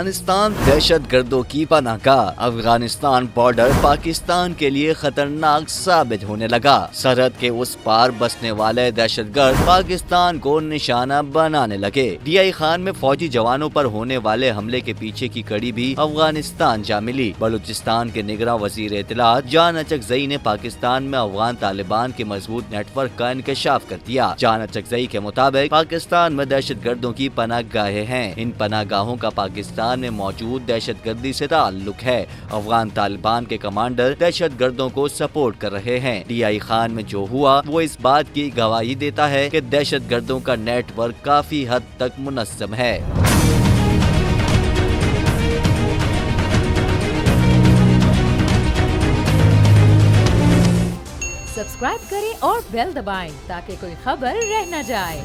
افغانستان دہشت گردوں کی پناہ گاہ، افغانستان بارڈر پاکستان کے لیے خطرناک ثابت ہونے لگا۔ سرحد کے اس پار بسنے والے دہشت گرد پاکستان کو نشانہ بنانے لگے۔ ڈی آئی خان میں فوجی جوانوں پر ہونے والے حملے کے پیچھے کی کڑی بھی افغانستان جا ملی۔ بلوچستان کے نگراں وزیر اطلاعات جان اچکزئی نے پاکستان میں افغان طالبان کے مضبوط نیٹ ورک کا انکشاف کر دیا۔ جان اچکزئی کے مطابق پاکستان میں دہشت گردوں کی پناہ گاہیں ہیں۔ ان پناہ گاہوں کا پاکستان میں موجود دہشت گردی سے تعلق ہے۔ افغان طالبان کے کمانڈر دہشت گردوں کو سپورٹ کر رہے ہیں۔ ڈی آئی خان میں جو ہوا وہ اس بات کی گواہی دیتا ہے کہ دہشت گردوں کا نیٹ ورک کافی حد تک منظم ہے۔ سبسکرائب کریں اور بیل دبائیں تاکہ کوئی خبر رہ نہ جائے۔